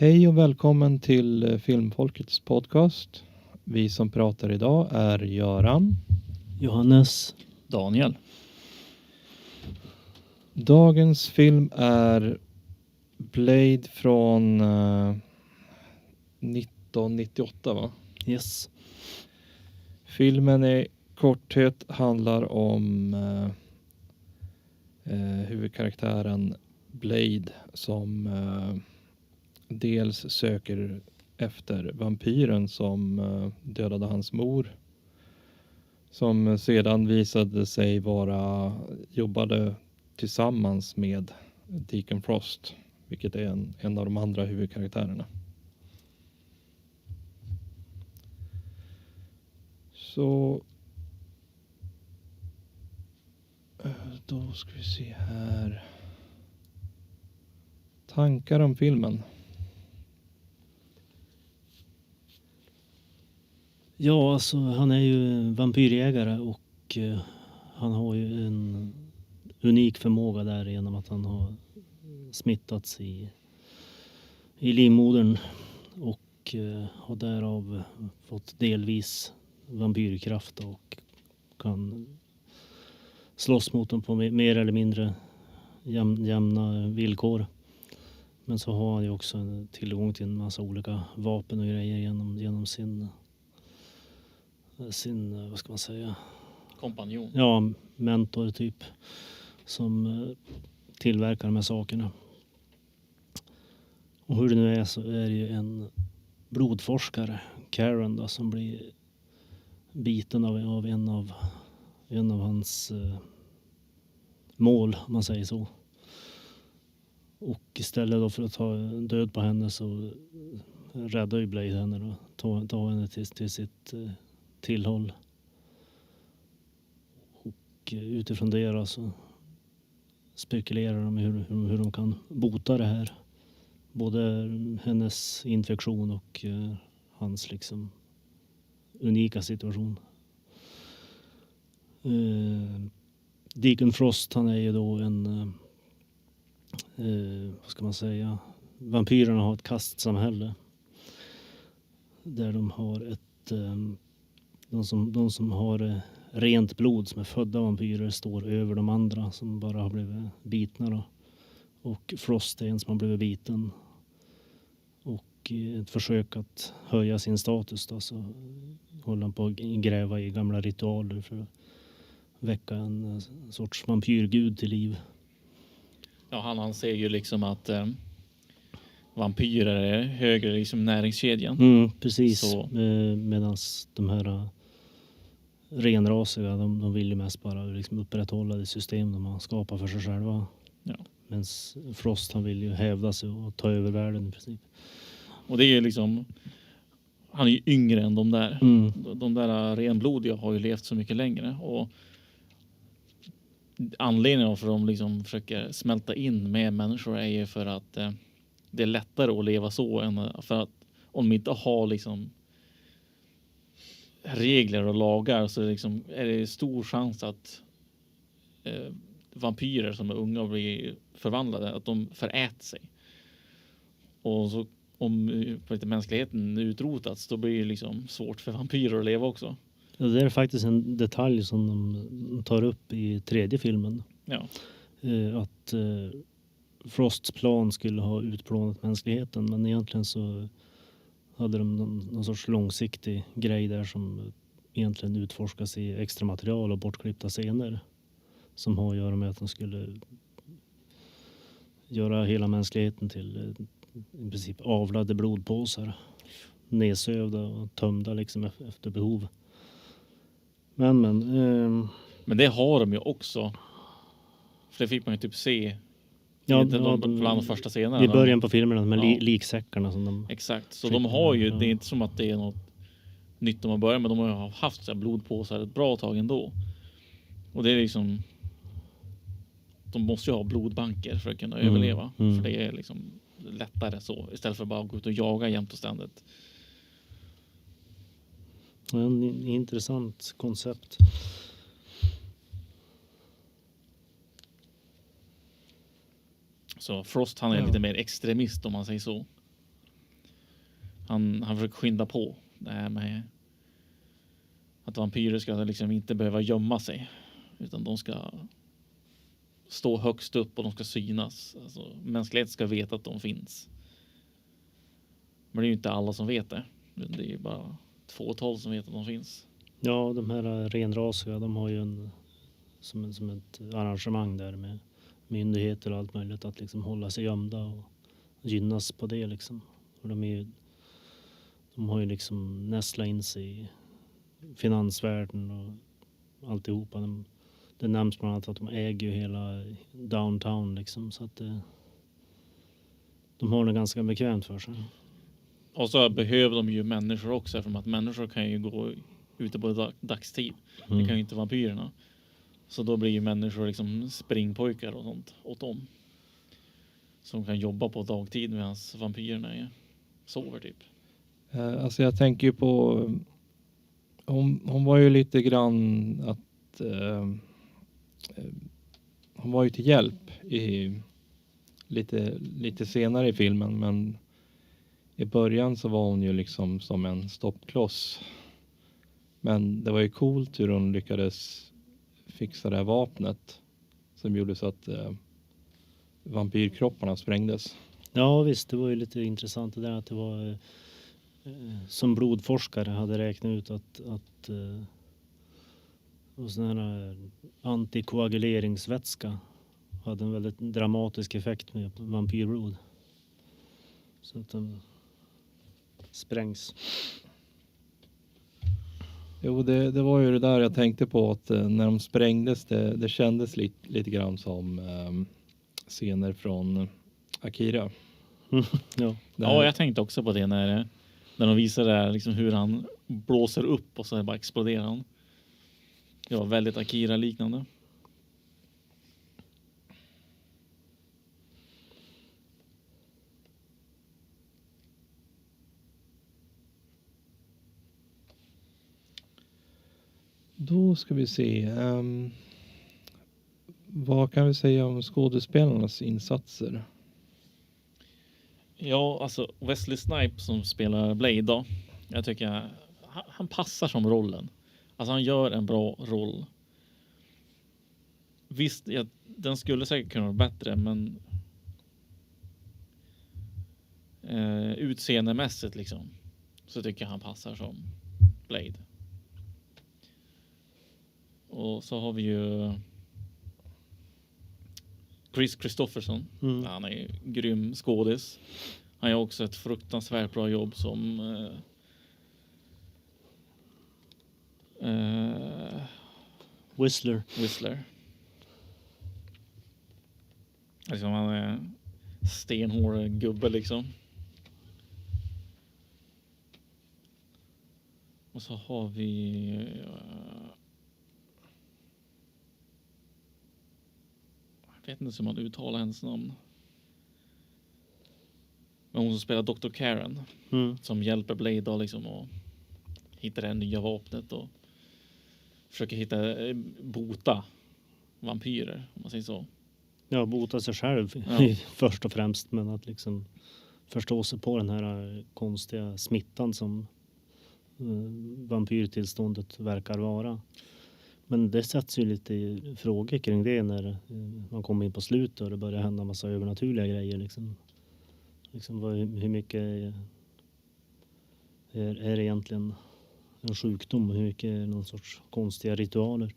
Hej och välkommen till Filmfolkets podcast. Vi som pratar idag är Göran, Johannes, Daniel. Dagens film är Blade från 1998, va? yes. Filmen i korthet handlar om huvudkaraktären Blade som dels söker efter vampyren som dödade hans mor. Som sedan visade sig jobbade tillsammans med Deacon Frost. Vilket är en av de andra huvudkaraktärerna. Så då ska vi se här. Tankar om filmen. Ja, alltså han är ju vampyrjägare och han har ju en unik förmåga där genom att han har smittats i livmodern och har därav fått delvis vampyrkraft och kan slåss mot dem på mer eller mindre jämna villkor. Men så har han ju också tillgång till en massa olika vapen och grejer genom sin vad ska man säga, Kompanjon. ja, mentor typ, som tillverkar de här sakerna. Och hur det nu är så är det ju en blodforskare, Karen då, som blir biten av en av hans mål, om man säger så. Och istället då för att ta död på henne så räddar ju Blade henne då, tar henne till sitt tillhåll. Och utifrån det då så spekulerar de hur de kan bota det här. Både hennes infektion och hans liksom unika situation. Deacon Frost, han är ju då en vad ska man säga, vampyrerna har ett kastsamhälle där de har ett de som har rent blod, som är födda vampyrer, står över de andra som bara har blivit bitna då. Och Frost är en som har blivit biten. Och i ett försök att höja sin status då, så håller han på att gräva i gamla ritualer för att väcka en sorts vampyrgud till liv. Ja, han ser ju liksom att vampyrer är högre liksom näringskedjan. Precis. Medan de här renrasiga, de vill ju mest bara liksom upprätthålla det system de har skapat för sig själva. Ja. Men Frost, han vill ju hävda sig och ta över världen i princip. Och det är ju liksom, han är ju yngre än de där. De där renblodiga har ju levt så mycket längre. Och anledningen för att de liksom försöker smälta in med människor är ju för att det är lättare att leva så än för att om de inte har liksom regler och lagar så liksom är det stor chans att vampyrer som är unga och blir förvandlade, att de föräter sig. Och så om mänskligheten utrotats, då blir det liksom svårt för vampyrer att leva också. Ja, det är faktiskt en detalj som de tar upp i tredje filmen. Ja. Att Frosts plan skulle ha utplånat mänskligheten, men egentligen så hade de någon sorts långsiktig grej där som egentligen utforskas i extra material och bortklippta scener som har att göra med att de skulle göra hela mänskligheten till i princip avlade blodpåsar, nedsövda och tömda liksom efter behov. Men det har de ju också. För det fick man ju typ se bland de första scenerna. I början på filmerna med liksäckarna som de... Exakt, så de har ju, det är inte som att det är något nytt de har börjat med. De har ju haft så här blodpåsar ett bra tag ändå. Och det är liksom, de måste ju ha blodbanker för att kunna överleva. För det är liksom lättare så, istället för att bara gå ut och jaga jämt och ständigt. En intressant koncept. Så Frost, han är lite mer extremist om man säger så. Han försöker skynda på det här med att vampyrer ska liksom inte behöva gömma sig, utan de ska stå högst upp och de ska synas. Alltså, mänskligheten ska veta att de finns. Men det är ju inte alla som vet det. Det är ju bara ett fåtal som vet att de finns. Ja, de här renrasiga, de har ju som ett arrangemang där med myndigheter och allt möjligt att liksom hålla sig gömda och gynnas på det liksom. Och de har ju liksom nästlat in sig i finansvärlden och alltihopa. Det nämns bland annat att de äger ju hela downtown liksom, så att de har det ganska bekvämt för sig. Och så behöver de ju människor också, för att människor kan ju gå ute på dagstid. Det kan ju inte vampyrerna. Så då blir ju människor liksom springpojkar och sånt åt dem. Som kan jobba på dagtid medan vampyrerna sover typ. Alltså jag tänker ju på... Hon var ju lite grann att... hon var ju till hjälp lite senare i filmen, men i början så var hon ju liksom som en stoppkloss. Men det var ju coolt hur hon lyckades fixa det här vapnet som gjorde så att vampyrkropparna sprängdes. Ja visst, det var ju lite intressant det där att det var som blodforskare hade räknat ut att sån här antikoaguleringsvätska hade en väldigt dramatisk effekt med vampyrblod. Så att de sprängs. Jo, det var ju det där jag tänkte på, att när de sprängdes, det kändes lite grann som scener från Akira. Ja. Ja, jag tänkte också på det när de visade där, liksom hur han blåser upp och så bara exploderar han. Det var väldigt Akira-liknande. Då ska vi se. Vad kan vi säga om skådespelarnas insatser? Ja, alltså Wesley Snipes som spelar Blade då. Jag tycker han passar som rollen. Alltså han gör en bra roll. Visst, den skulle säkert kunna vara bättre, men utseendemässigt liksom så tycker jag han passar som Blade. Och så har vi ju Chris Christopherson. Han är ju grym skådis. Han gör också ett fruktansvärt bra jobb som Whistler. Liksom han är stenhård gubbe liksom. Och så har vi jag vet inte hur man uttalar hennes namn. Men hon som spelar Dr. Karen. Som hjälper Blade då liksom och hitta det nya vapnet och försöker bota vampyrer, om man säger så. Ja, bota sig själv först och främst, men att liksom förstå sig på den här konstiga smittan som vampyrtillståndet verkar vara. Men det sätts ju lite frågor kring det när man kommer in på slutet och det börjar hända en massa övernaturliga grejer. Liksom hur mycket är egentligen en sjukdom och hur mycket är någon sorts konstiga ritualer.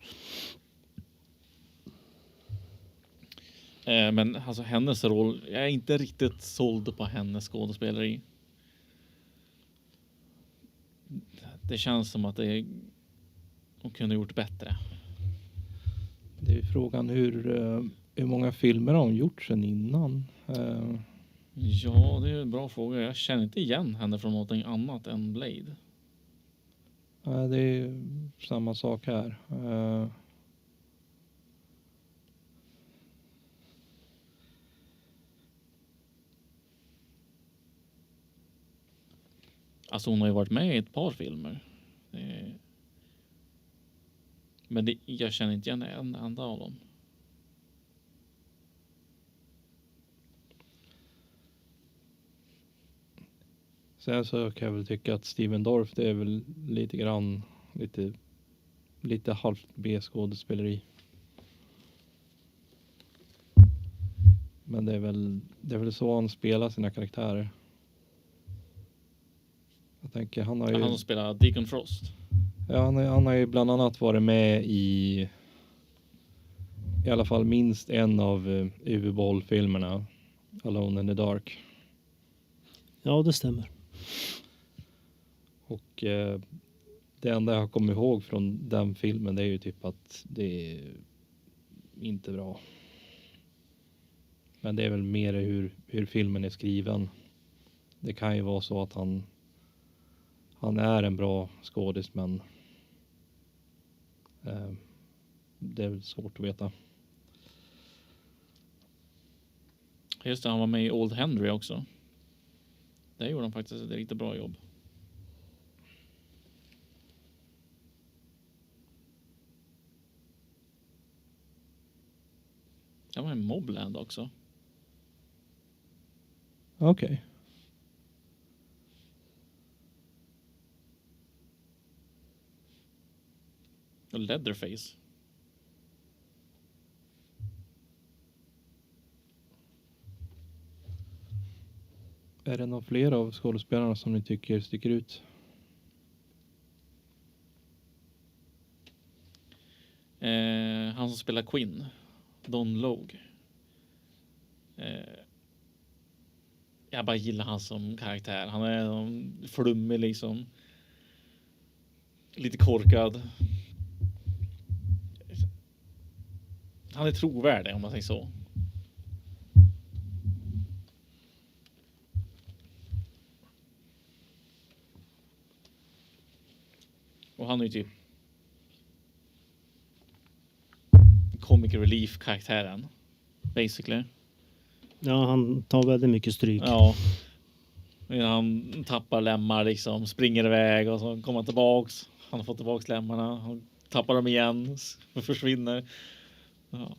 Men alltså hennes roll, jag är inte riktigt såld på hennes skådespeleri. Det känns som att hon kunde gjort bättre. Det är frågan hur många filmer har hon gjort sedan innan? Ja, det är en bra fråga. Jag känner inte igen henne från någonting annat än Blade. Det är samma sak här. Alltså hon har ju varit med i ett par filmer. Men jag känner inte igen en enda av dem. Sen så kan jag väl tycka att Steven Dorff, det är väl lite grann lite halvt B-skådespeleri. Men det är väl så han spelar sina karaktärer. Jag tänker han har ju... Han som spelar Deacon Frost. Ja, han har ju bland annat varit med i alla fall minst en av Uwe Boll-filmerna, Alone in the Dark. Ja, det stämmer. Och det enda jag kommer ihåg från den filmen, det är ju typ att det är inte bra. Men det är väl mer hur filmen är skriven. Det kan ju vara så att han är en bra skådis, men det är väl svårt att veta. Just det, han var med i Old Henry också. Där gjorde han faktiskt ett riktigt bra jobb. Jag var i Mobland också. Okej. Och Leatherface. Är det någon fler av skådespelarna som ni tycker sticker ut? Han som spelar Quinn, Don Logue. Jag bara gillar han som karaktär. Han är flummig liksom. Lite korkad. Han är trovärdig om man säger så. Och han är ju typ comic relief karaktären basically. Ja, han tar väldigt mycket stryk. Ja. Han tappar lemmar liksom, springer iväg och så kommer han tillbaks. Han har fått tillbaks lemmarna. Han tappar dem igen och försvinner. Ja.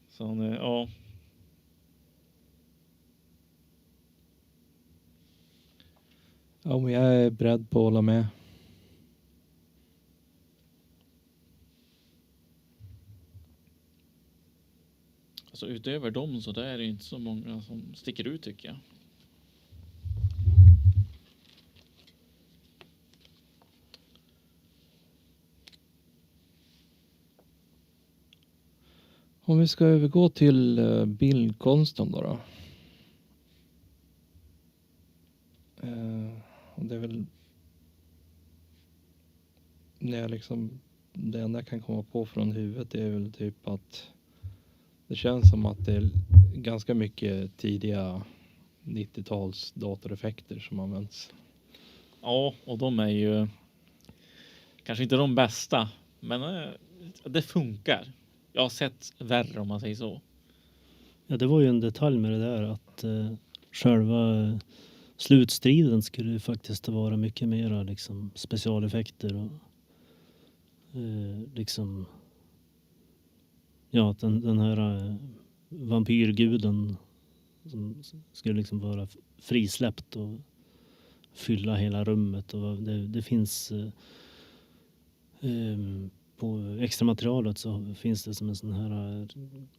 Så han är, ja. Ja, men jag är beredd på att hålla med. Så utöver dem så där är det inte så många som sticker ut tycker jag. Om vi ska övergå till bildkonsten då. Och det är väl när jag liksom, det enda jag kan komma på från huvudet är väl typ att det känns som att det är ganska mycket tidiga 90-tals datoreffekter som används. Ja, och de är ju kanske inte de bästa, men det funkar. Jag har sett värre om man säger så. Ja, det var ju en detalj med det där att själva slutstriden skulle ju faktiskt vara mycket mera liksom specialeffekter och liksom ja, att den här vampyrguden som skulle liksom vara frisläppt och fylla hela rummet och det finns på extra materialet så finns det som en sån här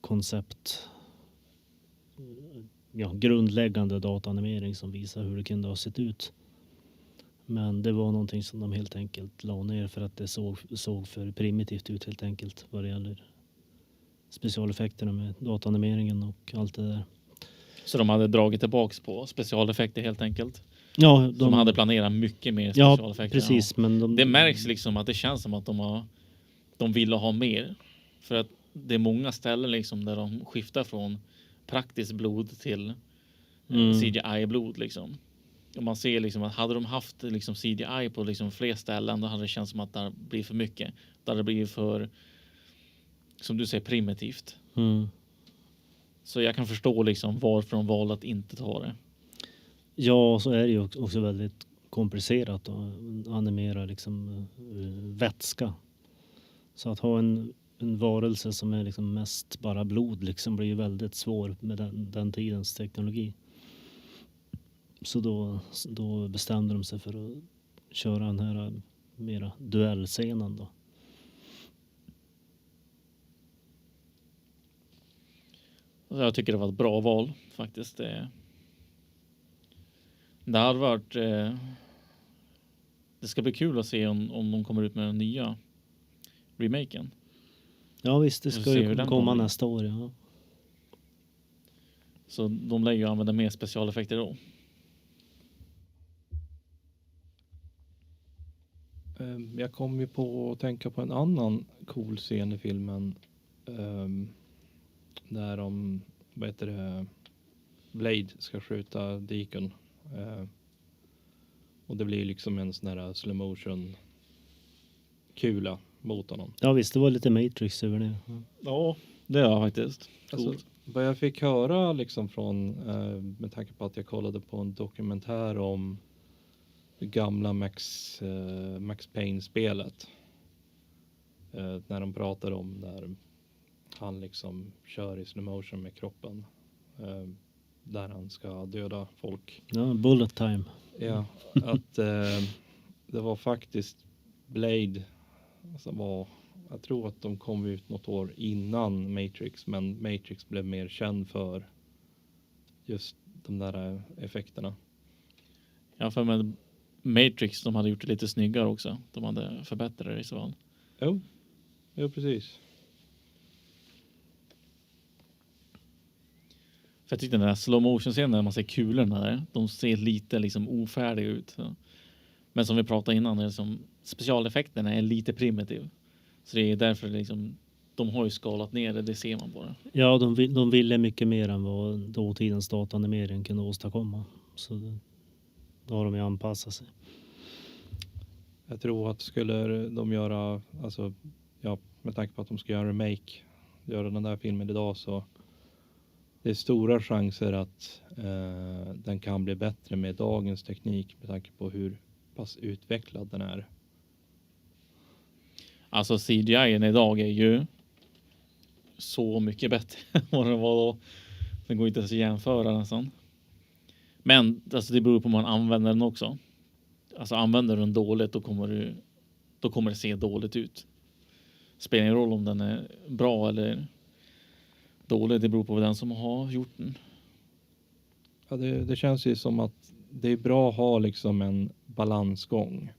koncept grundläggande dataanimering som visar hur det kunde ha sett ut. Men det var någonting som de helt enkelt la ner för att det såg för primitivt ut helt enkelt vad det gäller specialeffekterna med dataanimeringen och allt det där. Så de hade dragit tillbaks på specialeffekter helt enkelt. Ja, de hade planerat mycket mer specialeffekter. Ja, precis. Ja. Men det märks liksom att det känns som att de ville ha mer. För att det är många ställen liksom där de skiftar från praktiskt blod till CGI-blod liksom. Och man ser liksom att hade de haft liksom CGI på liksom fler ställen, då hade det känts som att det blir för mycket. Då hade det blivit för, som du säger, primitivt. Så jag kan förstå liksom varför de valde att inte ta det. Ja, så är det ju också väldigt komplicerat att animera liksom vätska. Så att ha en varelse som är liksom mest bara blod liksom blir ju väldigt svår med den tidens teknologi. Så då bestämde de sig för att köra den här mera duellscenen då. Så jag tycker det var ett bra val faktiskt. Det hade varit... det ska bli kul att se om de kommer ut med den nya remaken. Ja visst, det Vi får ska se ju hur den komma kommer bli. nästa år. Ja. Så de lär ju använda mer specialeffekter då. Jag kom ju på att tänka på en annan cool scen i filmen. Där de, Blade ska skjuta Deacon. Och det blir liksom en sån här slow motion kula mot honom. Ja visst, det var lite Matrix över det. Ja. Ja, det är faktiskt. Alltså, vad jag fick höra liksom från, med tanke på att jag kollade på en dokumentär om det gamla Max Payne-spelet. När de pratar om när han liksom kör i slow motion med kroppen. Där han ska döda folk. Ja, bullet time. Ja, att det var faktiskt Blade som var, jag tror att de kom ut något år innan Matrix, men Matrix blev mer känd för just de där effekterna. Ja, för med Matrix, de hade gjort det lite snyggare också. De hade förbättrat det i så fall. Jo, precis. För jag tyckte den där slow motion scenen när man ser kulorna där, de ser lite liksom ofärdiga ut. Så. Men som vi pratade innan, är liksom, specialeffekterna är lite primitiv. Så det är därför liksom, de har ju skalat ner det ser man bara. Ja, de ville mycket mer än vad dåtidens dataanimering kunde åstadkomma. Så då har de ju anpassat sig. Jag tror att skulle de göra, alltså, ja, med tanke på att de ska göra en remake, göra den där filmen idag, så det är stora chanser att den kan bli bättre med dagens teknik med tanke på hur pass utvecklad den är. Alltså CGI idag är ju så mycket bättre än vad den var då. Den går inte ens att jämföra nästan. Men alltså, det beror på om man använder den också. Alltså använder du den dåligt, då kommer det se dåligt ut. Spelar ingen roll om den är bra eller dålig. Det beror på den som har gjort den. Ja, det känns ju som att det är bra att ha liksom en balansgång.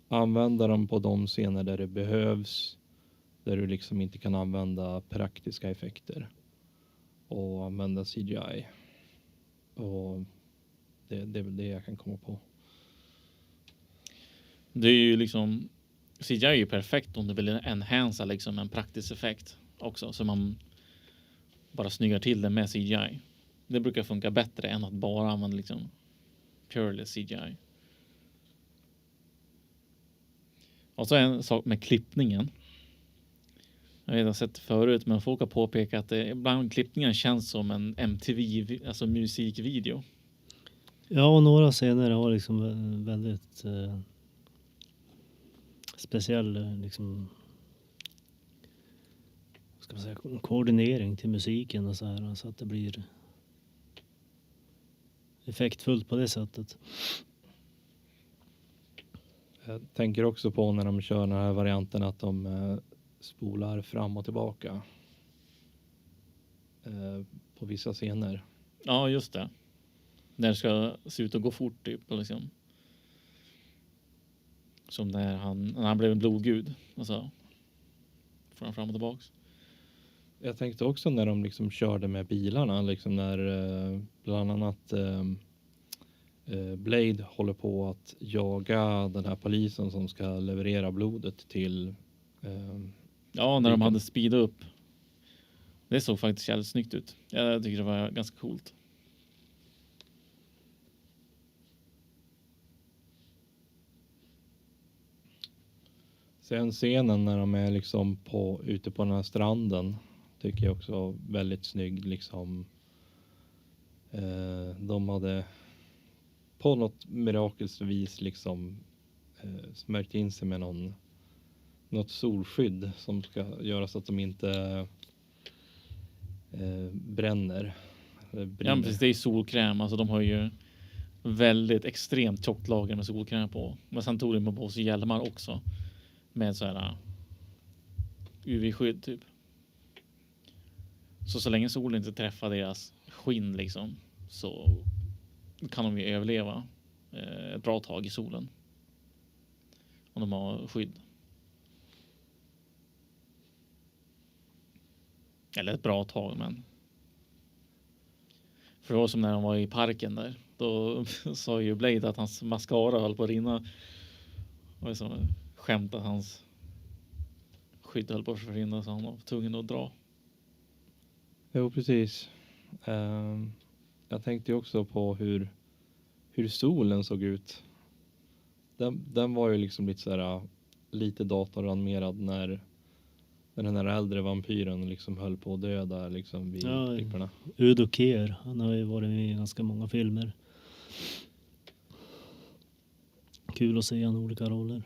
Använda dem på de scener där det behövs. Där du liksom inte kan använda praktiska effekter. Och använda CGI. Och det är väl det jag kan komma på. Det är ju liksom, CGI är ju perfekt om du vill enhansa liksom en praktisk effekt också. Så man bara snyggar till det med CGI. Det brukar funka bättre än att bara använda liksom purely CGI. Och så en sak med klippningen. Jag vet, jag har sett förut, men folk har påpekat att ibland klippningen känns som en MTV, alltså musikvideo. Ja, och några scener har liksom väldigt speciell liksom, ska man säga, koordinering till musiken och så här, så att det blir effektfullt på det sättet. Jag tänker också på när de kör den här varianten att de spolar fram och tillbaka på vissa scener. Ja, just det. När det ska se ut att gå fort typ. Liksom. Som när han blev en blodgud. Alltså, fram och tillbaks. Jag tänkte också när de liksom körde med bilarna. Liksom när bland annat Blade håller på att jaga den här polisen som ska leverera blodet till... Ja, när de hade speedat upp. Det såg faktiskt jävligt snyggt ut. Jag tycker det var ganska coolt. Sen scenen när de är liksom ute på den här stranden tycker jag också var väldigt snygg. Liksom, de hade på något mirakelsvis liksom smörjt in sig med något solskydd som ska göra så att de inte bränner. Ja, precis, det är solkräm. Alltså de väldigt extremt tjockt lager med solkräm på. Men sen tog de på sig hjälmar också med så här UV-skydd typ. Så länge solen inte träffar deras skinn liksom, så kan de ju överleva ett bra tag i solen. Om de har skydd. Eller ett bra tag, men för det var som när de var i parken där. Då sa ju Blade att hans mascara höll på att rinna. Och det var skämt att hans skydd höll på att försvinna, så han var tvungen att dra. Jo, precis. Jag tänkte ju också på hur solen såg ut. Den var ju liksom lite så här lite datoranimerad när den här äldre vampyren liksom höll på att dö där liksom vid klipporna. Udo Kier, han har ju varit med i ganska många filmer. Kul att se han i olika roller.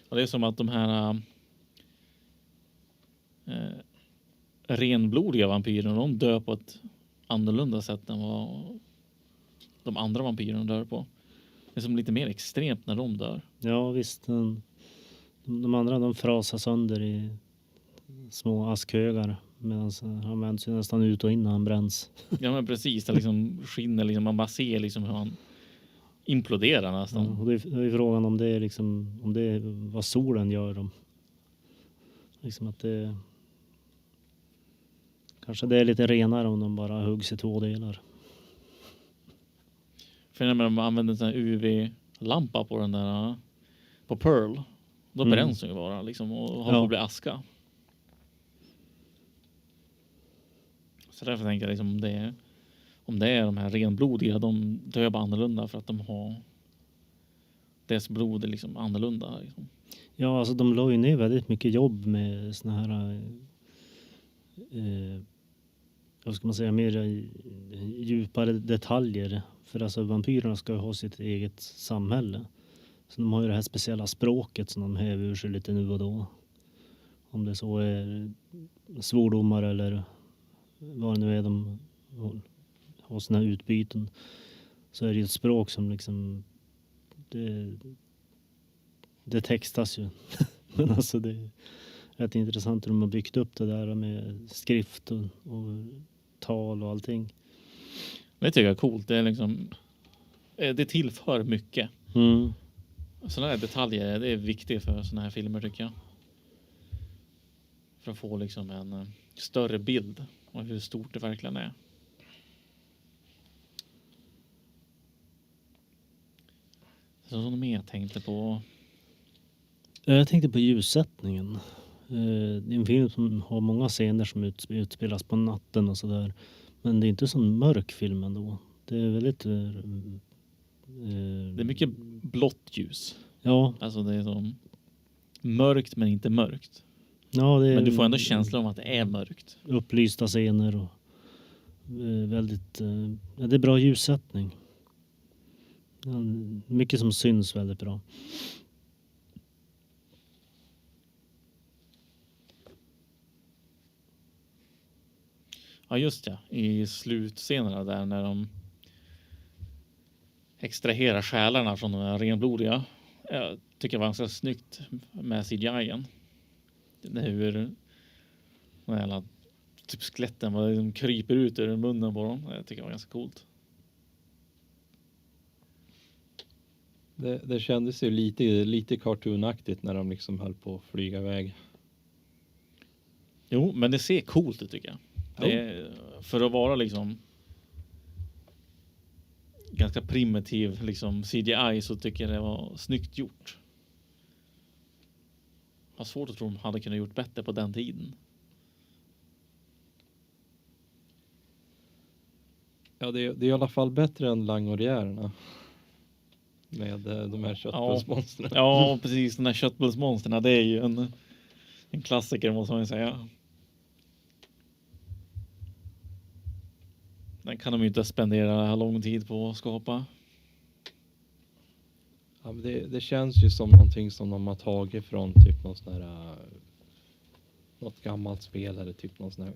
Och det är som att de här renblodiga vampyrerna, de dör på ett annorlunda sätt än vad de andra vampyrerna dör på. Det är som lite mer extremt när de dör. Ja visst, de andra de frasar sönder i små askhögar, medan han vänds ju nästan ut och in när han bränns. Ja men precis, det liksom skinner liksom, man bara ser liksom hur han imploderar nästan. Ja, och det är frågan om det är liksom, om det är vad solen gör dem. Liksom att det kanske det är lite renare om de bara huggs i 2 delar. För när de använder en sån här UV-lampa på den där på Pearl, då bränns den ju bara liksom och håller på att bli aska. Så därför tänker jag liksom om det är de här renblodiga, de dör bara annorlunda för att de har deras blod är liksom annorlunda liksom. Ja, alltså de la ju ner väldigt mycket jobb med såna här vad ska man säga, mer djupare detaljer. För alltså vampyrerna ska ju ha sitt eget samhälle. Så de har ju det här speciella språket som de häver ur sig lite nu och då. Om det så är svordomar eller vad det nu är de har sina utbyten. Så är det ju ett språk som liksom det textas ju. Men alltså det är rätt intressant hur de har byggt upp det där med skrift och tal och allting. Det tycker jag är coolt. Det är liksom, det tillför mycket. Sådana här detaljer, det är viktigt för sådana här filmer tycker jag. För att få liksom en större bild av hur stort det verkligen är. Så något mer jag tänkte på? Jag tänkte på ljussättningen. Det är en film som har många scener som utspelas på natten och sådär. Men det är inte så mörk film ändå. Det är väldigt... det är mycket blått ljus. Ja. Alltså det är som mörkt men inte mörkt. Ja, det är, men du får ändå känslan om att det är mörkt. Upplysta scener och väldigt... ja, det är bra ljussättning. Ja, mycket som syns väldigt bra. Ja just ja, i slutscenerna där när de extraherar själarna från de här renblodiga. Jag tycker det var ganska snyggt med CGI-en. Det är hur de jävla typ skeletten vad de kryper ut ur munnen på dem. Jag tycker det var ganska coolt. Det kändes ju lite cartoonaktigt när de liksom höll på att flyga iväg. Jo, men det ser coolt ut tycker jag. Det är, för att vara liksom ganska primitiv liksom CGI så tycker jag det var snyggt gjort. Jag har svårt att tro att de hade kunnat gjort bättre på den tiden. Ja, det är i alla fall bättre än Langorierna. Med de här köttbullsmonstren. Ja, precis. De här köttbullsmonstren, det är ju en klassiker måste man ju säga. Den kan de ju inte spendera lång tid på att skapa. Ja, men det känns ju som någonting som de har tagit från typ någon sån här något gammalt spel eller typ någon sån här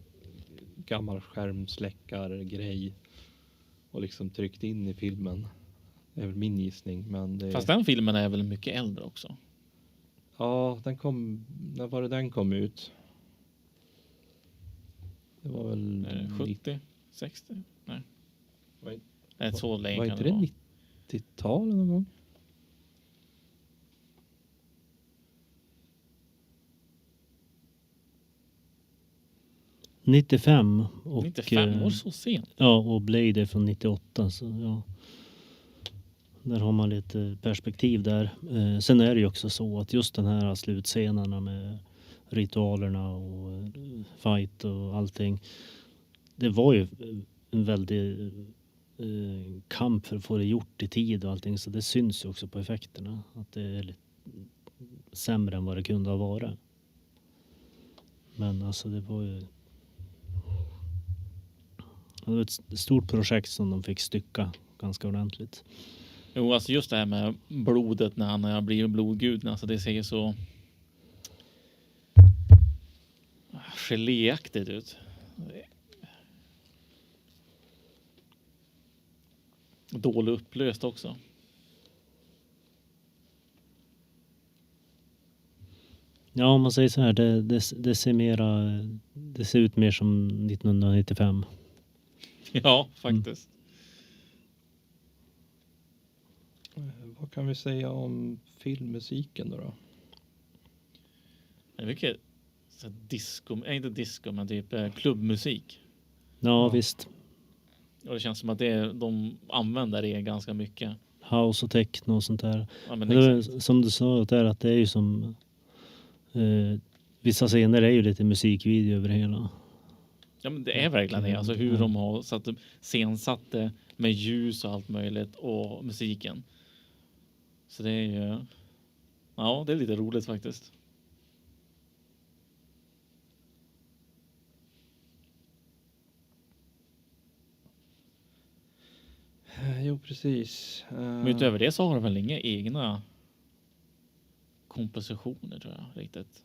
gammal skärmsläckargrej och liksom tryckt in i filmen. Det är väl min gissning, men det... Fast den filmen är väl mycket äldre också. Ja, när var det den kom ut? Det var väl 70? 60? Nej. Var, Nej, så länge var kan inte det det vara. 90-tal någon gång? ”95” och 95 år så sent. ja, och Blade är från 98, så ja. Där har man lite perspektiv där. Sen är det ju också så att just den här slutscenerna med ritualerna och fight och allting. Det var ju en väldig kamp för att få det gjort i tid och allting. Så det syns ju också på effekterna. Att det är lite sämre än vad det kunde ha varit. Men alltså det var ju... Det var ett stort projekt som de fick stycka ganska ordentligt. Jo, alltså just det här med blodet när han har blivit blodguden. Alltså det ser så geléaktigt ut. Dåligt upplöst också. Ja, om man säger så här, det ser mera, det ser ut mer som 1995. Ja, faktiskt. Vad kan vi säga om filmmusiken då? Det är mycket så disco, inte disco, men typ klubbmusik. Ja, visst. Och det känns som att de använder det ganska mycket. House och techno och sånt där. Ja, men Det är, exakt. som du sa där, att det är ju som vissa scener är ju lite musikvideo över hela. Ja, men det är verkligen det. Alltså hur de har scensatt det med ljus och allt möjligt och musiken. Så det är ju... Ja, det är lite roligt faktiskt. Jo, precis. Men utöver det så har de väl inga egna kompositioner tror jag riktigt.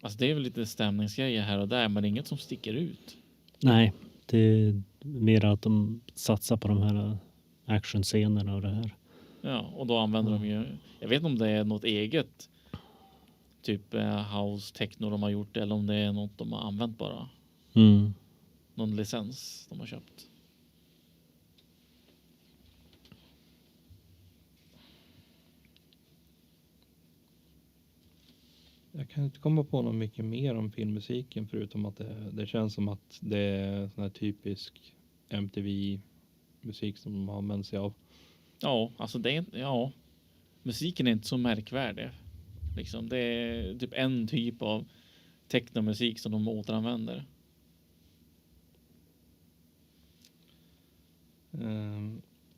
Alltså det är väl lite stämningsgrejer här och där, men inget som sticker ut. Nej, det är mer att de satsar på de här actionscenerna och det här. Ja, och då använder de ju... Jag vet inte om det är något eget typ house techno de har gjort eller om det är något de har använt bara. Mm. Någon licens de har köpt. Jag kan inte komma på något mycket mer om filmmusiken förutom att det känns som att det är sån här typisk MTV-musik som de använder sig av. Ja, alltså det är... Ja, musiken är inte så märkvärdig. Liksom, det är typ en typ av technomusik som de återanvänder.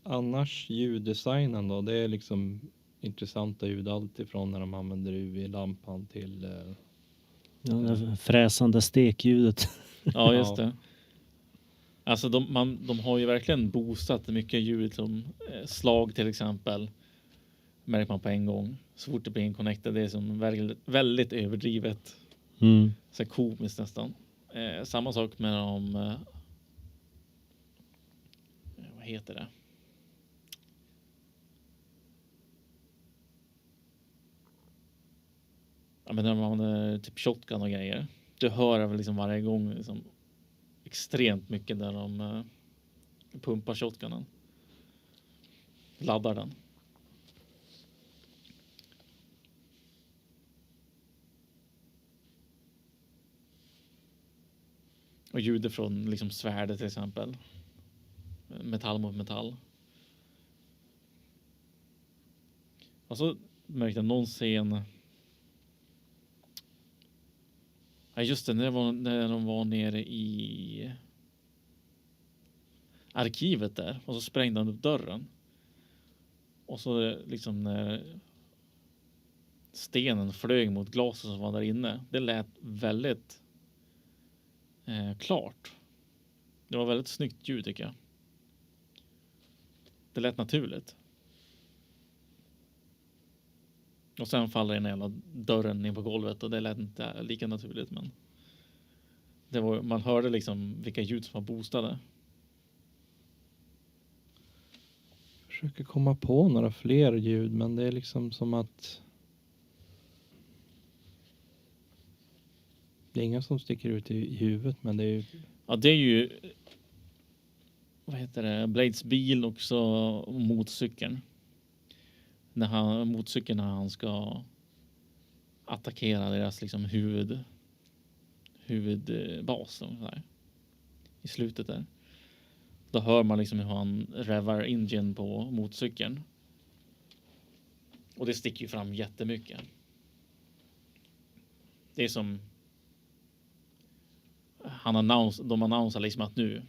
Annars ljuddesignen då, det är liksom intressanta ljud allt ifrån när de använder UV-lampan till Ja, det här fräsande stekljudet. Ja, just det. Alltså de har ju verkligen boostat mycket ljud som slag till exempel. Märker man på en gång. Så fort det blir en connector, det är som väldigt överdrivet. Mm. Så komiskt nästan. Samma sak med de... vad heter det? Ja, men när man använder typ shotgun och grejer. Du hör väl liksom varje gång liksom extremt mycket när de pumpar shotgunen. Laddar den. Och ljudet från liksom svärdet till exempel. Metall mot metall. Och så märkte jag någon scen. Ja, just det, när de var nere i arkivet där. Och så sprängde han upp dörren. Och så liksom när stenen flög mot glaset som var där inne. Det lät väldigt klart. Det var väldigt snyggt ljud tycker jag. Det lät naturligt. Och sen faller den jävla dörren ner på golvet och det lät inte lika naturligt, men man hörde liksom vilka ljud som var boostade. Försöker komma på några fler ljud, men det är liksom som att det är inga som sticker ut i huvudet, men det är ju... Ja, det är ju vad heter det? Blades bil och så motorcykeln. Motorcykeln när han ska attackera deras liksom huvudbas där, i slutet där. Då hör man liksom hur han revar engine på motorcykeln. Och det sticker ju fram jättemycket. Det är som de annonserar liksom att nu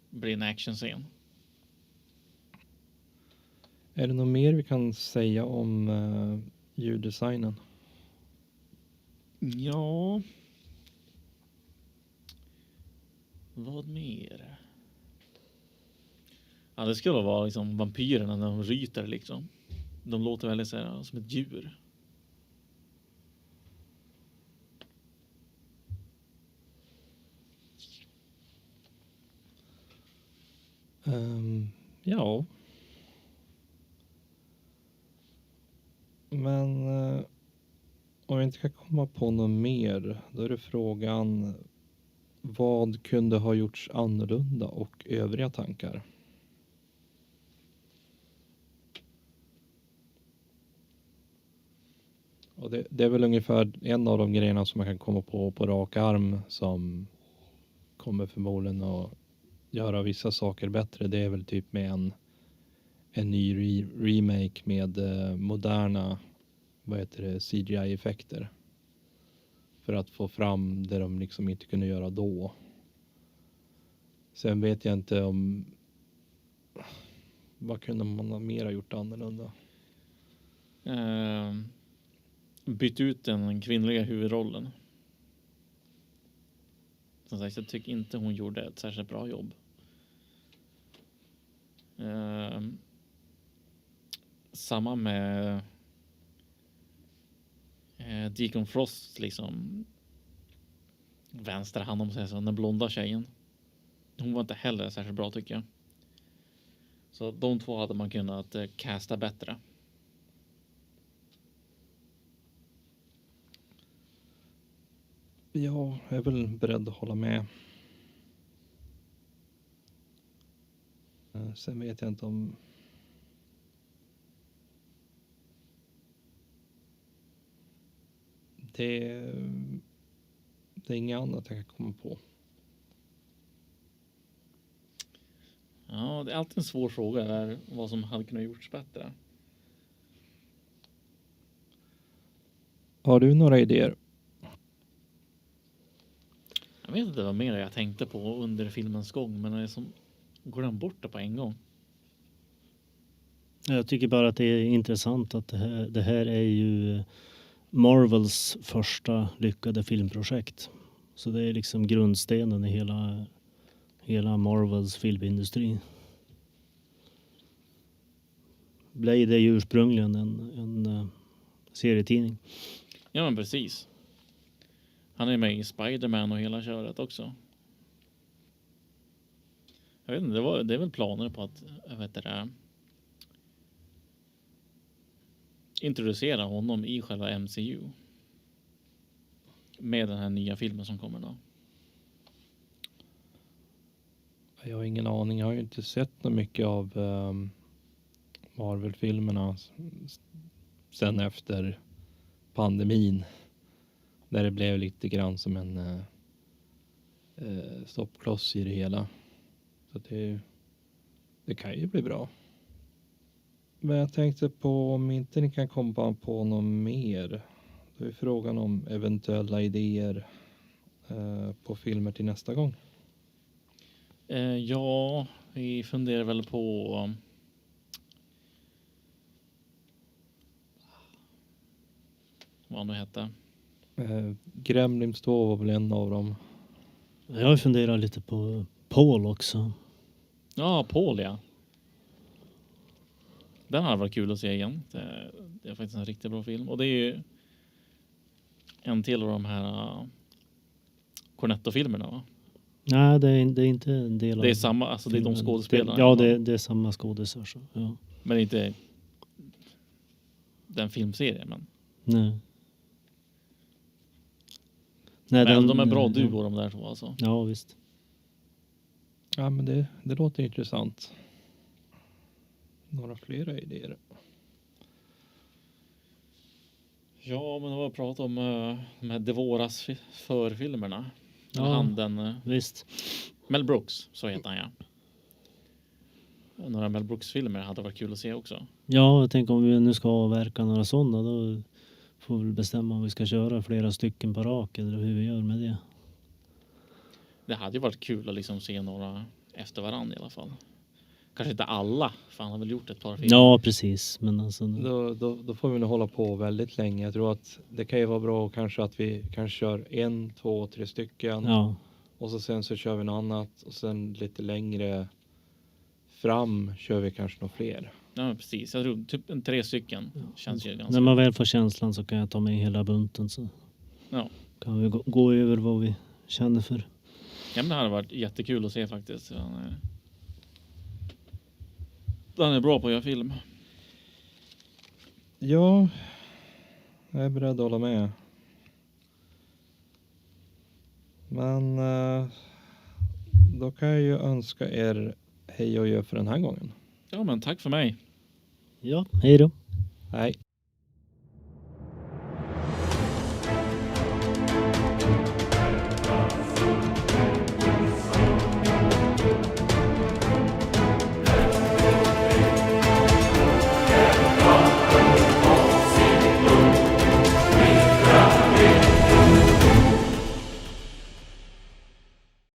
blir en actionscen. Är det något mer vi kan säga om ljuddesignen? Ja. Vad mer? Ja, det skulle vara liksom vampyrerna när de ryter liksom. De låter väldigt så här, som ett djur. Ja. Men om vi inte kan komma på något mer, då är det frågan: vad kunde ha gjorts annorlunda och övriga tankar? Och det är väl ungefär en av de grejerna som man kan komma på rak arm som kommer förmodligen att göra vissa saker bättre. Det är väl typ med en ny remake med moderna CGI-effekter. För att få fram det de liksom inte kunde göra då. Sen vet jag inte om... Vad kunde man ha mer gjort annorlunda? Bytt ut den kvinnliga huvudrollen. Som sagt, jag tycker inte hon gjorde ett särskilt bra jobb. Samma med Deacon Frost liksom vänsterhand om sig så, den blonda tjejen. Hon var inte heller särskilt bra tycker jag. Så de två hade man kunnat casta bättre. Ja, jag är väl beredd att hålla med. Sen vet jag inte om... Det är inget annat jag kan komma på. Ja, det är alltid en svår fråga där, vad som hade kunnat gjorts bättre. Har du några idéer? Jag vet inte vad mer jag tänkte på under filmens gång, men det är som går den bort på en gång. Jag tycker bara att det är intressant att det här är ju Marvels första lyckade filmprojekt. Så det är liksom grundstenen i hela Marvels filmindustri. Blade är ju ursprungligen en serietidning. Ja, men precis. Han är med i Spider-Man och hela köret också. Jag vet inte, det är väl planer på att introducera honom i själva MCU. Med den här nya filmen som kommer då. Jag har ingen aning. Jag har ju inte sett något mycket av Marvel-filmerna sen efter pandemin. Där det blev lite grann som en stoppkloss i det hela. Så det kan ju bli bra. Men jag tänkte på om inte ni kan komma på något mer. Då är frågan om eventuella idéer på filmer till nästa gång. Ja, vi funderar väl på vad nu hette. Gremlins 2 var väl en av dem. Jag funderar lite på Paul också. Ja, Paul ja. Den hade varit kul att se igen. Det är faktiskt en riktigt bra film. Och det är ju en till av de här Cornetto-filmerna, va? Nej, det är inte en del av... Det är samma, alltså det är de skådespelarna. Ja, det är samma skådespelare. Så, ja. Men inte den filmserien. Men Nej, de är bra duo de där två alltså. Ja, visst. Ja, men det låter intressant. Några flera idéer. Ja, men det var prat om de här Devoras förfilmerna. Ja, visst. Mel Brooks, så heter han, ja. Några Mel Brooks-filmer hade varit kul att se också. Ja, jag tänker om vi nu ska avverka några sådana, då får vi bestämma om vi ska köra flera stycken på rak eller hur vi gör med det. Det hade ju varit kul att liksom se några efter varandra i alla fall. Kanske inte alla, för han har väl gjort ett par filmer. Ja, precis. Men alltså... Då får vi nog hålla på väldigt länge. Jag tror att det kan ju vara bra kanske att vi kanske kör 1, 2, 3 stycken. Ja. Och så sen så kör vi något annat. Och sen lite längre fram kör vi kanske några fler. Ja, precis. Jag tror typ 3 stycken känns ju ganska... När man väl får känslan så kan jag ta med hela bunten, så kan vi gå över vad vi känner för. Ja, men det hade varit jättekul att se faktiskt. Den är bra på att göra film. Ja, jag är beredd att hålla med. Men då kan jag ju önska er hej och gör för den här gången. Ja, men tack för mig. Ja, hej då. Hej.